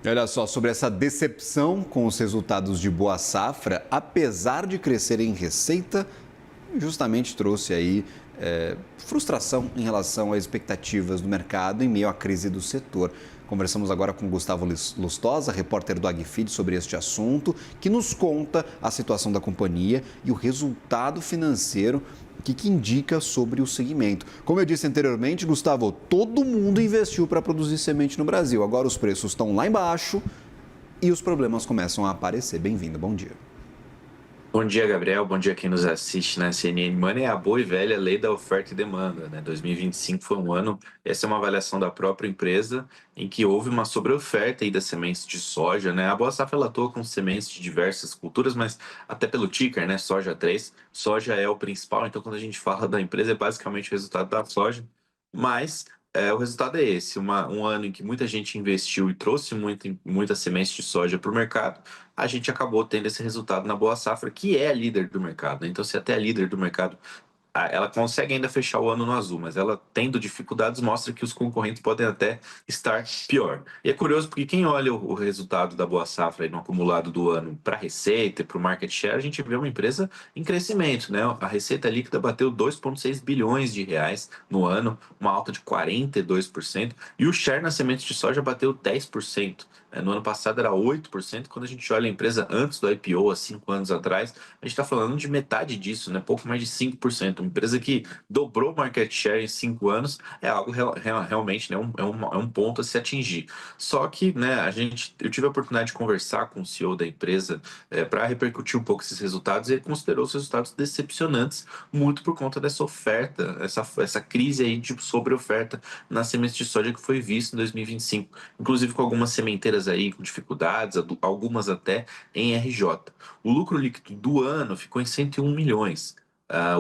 Olha só, sobre essa decepção com os resultados de Boa Safra, apesar de crescer em receita, justamente trouxe aí frustração em relação às expectativas do mercado em meio à crise do setor. Conversamos agora com Gustavo Lustosa, repórter do AgFeed, sobre este assunto, que nos conta a situação da companhia e o resultado financeiro que indica sobre o segmento. Como eu disse anteriormente, Gustavo, todo mundo investiu para produzir semente no Brasil. Agora os preços estão lá embaixo e os problemas começam a aparecer. Bem-vindo, bom dia. Bom dia, Gabriel. Bom dia quem nos assiste na CNN Money. É a boa e velha lei da oferta e demanda, né? 2025 foi um ano, essa é uma avaliação da própria empresa, em que houve uma sobreoferta aí das sementes de soja, né? A Boa Safra ela atua com sementes de diversas culturas, mas até pelo ticker, né? Soja 3, soja é o principal, então quando a gente fala da empresa é basicamente o resultado da soja, mas o resultado é esse, um ano em que muita gente investiu e trouxe muita semente de soja para o mercado, a gente acabou tendo esse resultado na Boa Safra, que é a líder do mercado, né? Então, se até a líder do mercado ela consegue ainda fechar o ano no azul, mas ela tendo dificuldades mostra que os concorrentes podem até estar pior. E é curioso porque quem olha o resultado da Boa Safra aí no acumulado do ano para a receita e para o market share, a gente vê uma empresa em crescimento, né? A receita líquida bateu 2,6 bilhões de reais no ano, uma alta de 42%, e o share na semente de soja bateu 10%. No ano passado era 8%. Quando a gente olha a empresa antes do IPO, há 5 anos atrás, a gente está falando de metade disso, né? Pouco mais de 5%. Uma empresa que dobrou o market share em 5 anos é algo realmente, né? É um ponto a se atingir. Só que, né, eu tive a oportunidade de conversar com o CEO da empresa para repercutir um pouco esses resultados, e ele considerou os resultados decepcionantes, muito por conta dessa oferta, essa crise aí de sobre-oferta na sementes de soja que foi vista em 2025, inclusive com algumas sementeiras aí com dificuldades, algumas até em RJ. O lucro líquido do ano ficou em 101 milhões.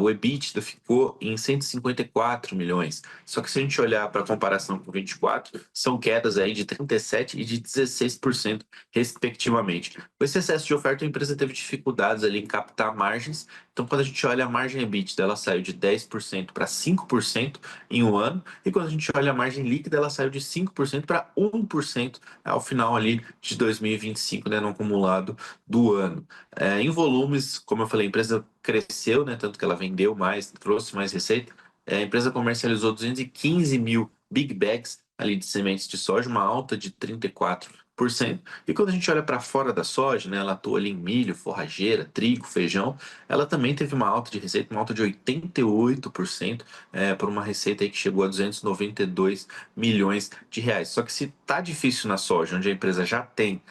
O EBITDA ficou em 154 milhões. Só que se a gente olhar para a comparação com 24, são quedas aí de 37% e de 16%, respectivamente. Com esse excesso de oferta, a empresa teve dificuldades ali em captar margens. Então, quando a gente olha a margem EBITDA, ela saiu de 10% para 5% em um ano. E quando a gente olha a margem líquida, ela saiu de 5% para 1% ao final ali de 2025, né, no acumulado do ano. Em volumes, como eu falei, a empresa cresceu, né, tanto que ela vendeu mais, trouxe mais receita. A empresa comercializou 215 mil big bags ali de sementes de soja, uma alta de 34%. E quando a gente olha para fora da soja, né, ela atua ali em milho, forrageira, trigo, feijão, ela também teve uma alta de receita, uma alta de 88%, por uma receita aí que chegou a 292 milhões de reais. Só que se tá difícil na soja, onde a empresa já tem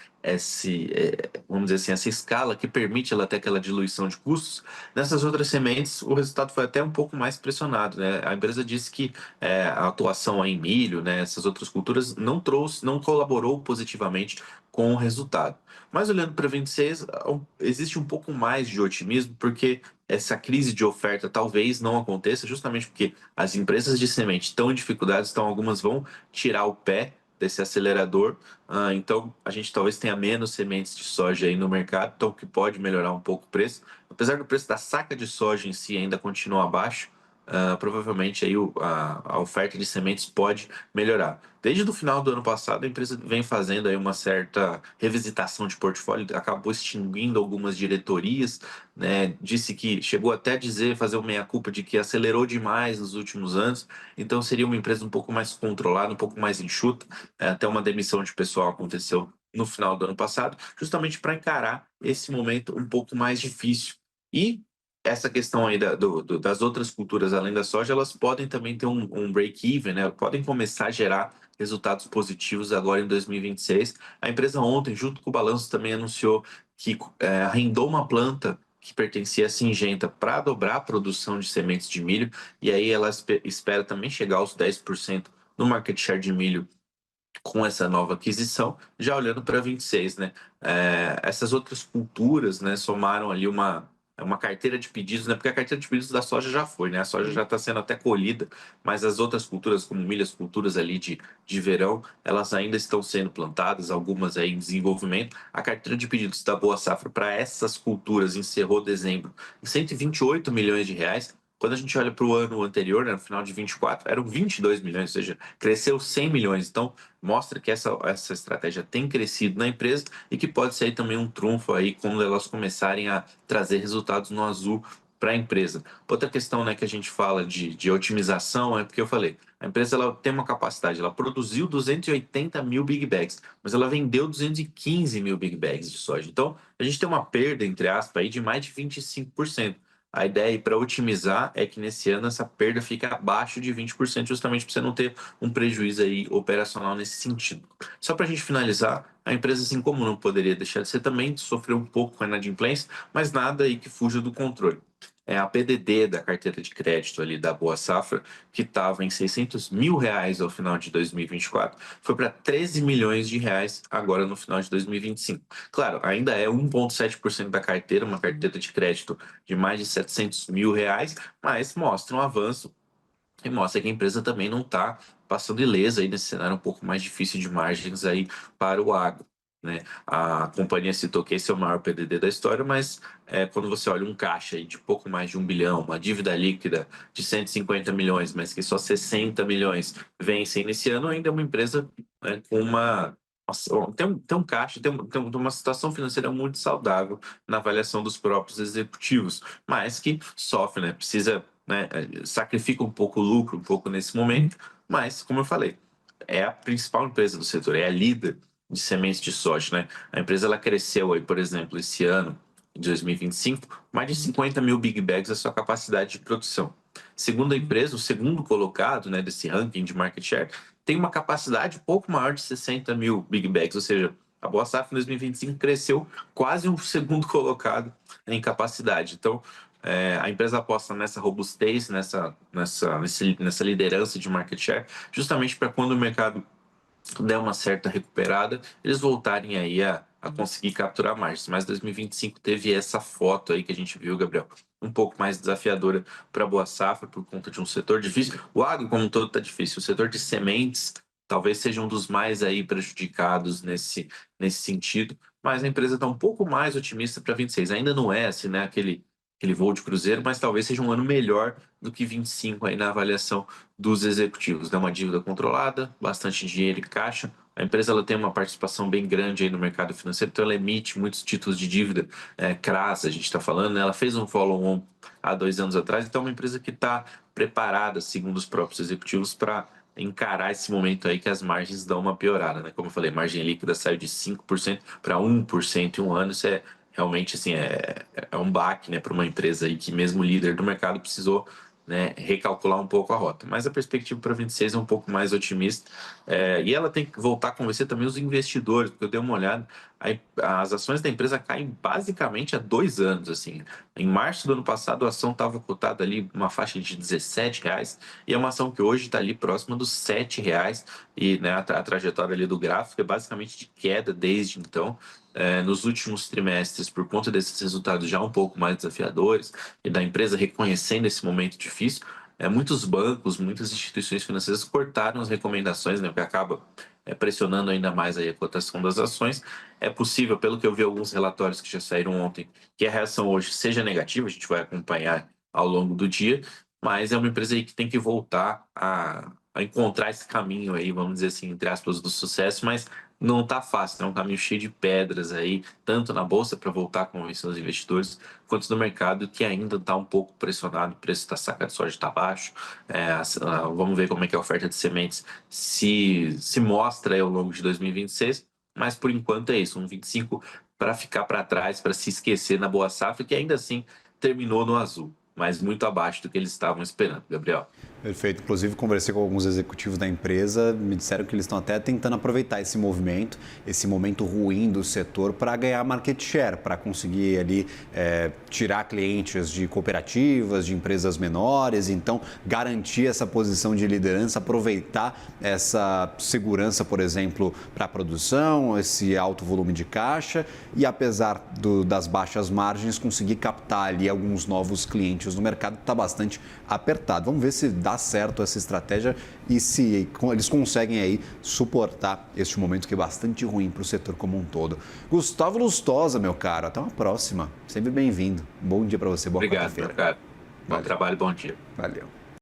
vamos dizer assim, essa escala que permite ela ter aquela diluição de custos, nessas outras sementes o resultado foi até um pouco mais pressionado, né? A empresa disse que a atuação em milho, né, essas outras culturas não colaborou positivamente com o resultado. Mas olhando para 26, existe um pouco mais de otimismo, porque essa crise de oferta talvez não aconteça, justamente porque as empresas de semente estão em dificuldades, então algumas vão tirar o pé desse acelerador. Então, a gente talvez tenha menos sementes de soja aí no mercado, então que pode melhorar um pouco o preço. Apesar do preço da saca de soja em si ainda continuar abaixo, provavelmente aí a oferta de sementes pode melhorar. Desde o final do ano passado, a empresa vem fazendo aí uma certa revisitação de portfólio, acabou extinguindo algumas diretorias, né? Disse que chegou até a dizer, fazer uma meia-culpa de que acelerou demais nos últimos anos, então seria uma empresa um pouco mais controlada, um pouco mais enxuta. Até uma demissão de pessoal aconteceu no final do ano passado, justamente para encarar esse momento um pouco mais difícil. E essa questão aí das outras culturas além da soja, elas podem também ter um break-even, né? Podem começar a gerar resultados positivos agora em 2026. A empresa ontem, junto com o balanço, também anunciou que arrendou uma planta que pertencia à Syngenta para dobrar a produção de sementes de milho, e aí ela espera também chegar aos 10% no market share de milho com essa nova aquisição, já olhando para 26, né? Essas outras culturas, né, somaram ali uma carteira de pedidos, né? Porque a carteira de pedidos da soja já foi, né? A soja já está sendo até colhida, mas as outras culturas, como milho, as culturas ali de verão, elas ainda estão sendo plantadas, algumas aí em desenvolvimento. A carteira de pedidos da Boa Safra para essas culturas encerrou dezembro em 128 milhões de reais, Quando a gente olha para o ano anterior, né, no final de 24, eram 22 milhões, ou seja, cresceu 100 milhões. Então, mostra que essa estratégia tem crescido na empresa e que pode ser também um trunfo aí quando elas começarem a trazer resultados no azul para a empresa. Outra questão, né, que a gente fala de otimização é porque eu falei, a empresa ela tem uma capacidade, ela produziu 280 mil Big Bags, mas ela vendeu 215 mil Big Bags de soja. Então, a gente tem uma perda, entre aspas, aí, de mais de 25%. A ideia para otimizar é que nesse ano essa perda fique abaixo de 20%, justamente para você não ter um prejuízo aí operacional nesse sentido. Só para a gente finalizar, a empresa, assim como não poderia deixar de ser, também sofreu um pouco com a inadimplência, mas nada aí que fuja do controle. É a PDD da carteira de crédito ali da Boa Safra, que estava em 600 mil reais ao final de 2024, foi para 13 milhões de reais agora no final de 2025. Claro, ainda é 1,7% da carteira, uma carteira de crédito de mais de 700 mil reais, mas mostra um avanço e mostra que a empresa também não está passando ilesa aí nesse cenário um pouco mais difícil de margens aí para o agro. Né? A companhia citou que esse é o maior PDD da história, mas quando você olha um caixa aí de pouco mais de 1 bilhão, uma dívida líquida de 150 milhões, mas que só 60 milhões vencem nesse ano, ainda é uma empresa, né, com uma. Nossa, tem um caixa, tem uma situação financeira muito saudável na avaliação dos próprios executivos, mas que sofre, né? Precisa, né, sacrifica um pouco o lucro, um pouco nesse momento, mas, como eu falei, é a principal empresa do setor, é a líder de sementes de soja, né? A empresa ela cresceu aí, por exemplo, esse ano, em 2025, mais de 50 mil Big Bags a sua capacidade de produção. Segundo a empresa, o segundo colocado, né, desse ranking de market share tem uma capacidade um pouco maior de 60 mil Big Bags, ou seja, a Boa Safra em 2025 cresceu quase um segundo colocado em capacidade. Então, a empresa aposta nessa robustez, nessa liderança de market share, justamente para quando o mercado der uma certa recuperada, eles voltarem aí a conseguir capturar margens. Mas 2025 teve essa foto aí que a gente viu, Gabriel, um pouco mais desafiadora para a Boa Safra por conta de um setor difícil. O agro como um todo está difícil. O setor de sementes talvez seja um dos mais aí prejudicados nesse sentido, mas a empresa está um pouco mais otimista para 26. Ainda não é assim, né, aquele voo de cruzeiro, mas talvez seja um ano melhor do que 25 aí na avaliação dos executivos. Dá uma dívida controlada, bastante dinheiro em caixa. A empresa ela tem uma participação bem grande aí no mercado financeiro, então ela emite muitos títulos de dívida, CRAs, a gente está falando, né? Ela fez um follow-on há 2 anos atrás, então é uma empresa que está preparada, segundo os próprios executivos, para encarar esse momento aí que as margens dão uma piorada, né? Como eu falei, margem líquida saiu de 5% para 1% em um ano, isso é realmente assim, é um baque, né, para uma empresa aí que mesmo líder do mercado precisou, né, recalcular um pouco a rota. Mas a perspectiva para 26 é um pouco mais otimista. E ela tem que voltar a convencer também os investidores, porque eu dei uma olhada, as ações da empresa caem basicamente há 2 anos. Assim. Em março do ano passado, a ação estava cotada ali uma faixa de R$ 17, e é uma ação que hoje está ali próxima dos R$ 7, e né, a trajetória ali do gráfico é basicamente de queda desde então. Nos últimos trimestres, por conta desses resultados já um pouco mais desafiadores e da empresa reconhecendo esse momento difícil, muitos bancos, muitas instituições financeiras cortaram as recomendações, né, o que acaba pressionando ainda mais aí a cotação das ações. É possível, pelo que eu vi alguns relatórios que já saíram ontem, que a reação hoje seja negativa, a gente vai acompanhar ao longo do dia, mas é uma empresa aí que tem que voltar a encontrar esse caminho aí, vamos dizer assim, entre aspas, do sucesso, mas não está fácil, é um caminho cheio de pedras aí, tanto na bolsa para voltar a convencer os investidores, quanto no mercado que ainda está um pouco pressionado, o preço da saca de soja está baixo. Vamos ver como é que a oferta de sementes se mostra aí ao longo de 2026, mas por enquanto é isso, um 25 para ficar para trás, para se esquecer na Boa Safra, que ainda assim terminou no azul, mas muito abaixo do que eles estavam esperando, Gabriel. Perfeito. Inclusive, conversei com alguns executivos da empresa, me disseram que eles estão até tentando aproveitar esse momento ruim do setor para ganhar market share, para conseguir ali tirar clientes de cooperativas, de empresas menores, então garantir essa posição de liderança, aproveitar essa segurança, por exemplo, para a produção, esse alto volume de caixa e, apesar das baixas margens, conseguir captar ali alguns novos clientes no mercado que está bastante apertado. Vamos ver se dá certo essa estratégia e se eles conseguem aí suportar este momento que é bastante ruim para o setor como um todo. Gustavo Lustosa, meu caro, até uma próxima. Sempre bem-vindo. Bom dia para você, boa Obrigado, quarta-feira. meu caro. Bom Valeu. trabalho, bom dia. Valeu.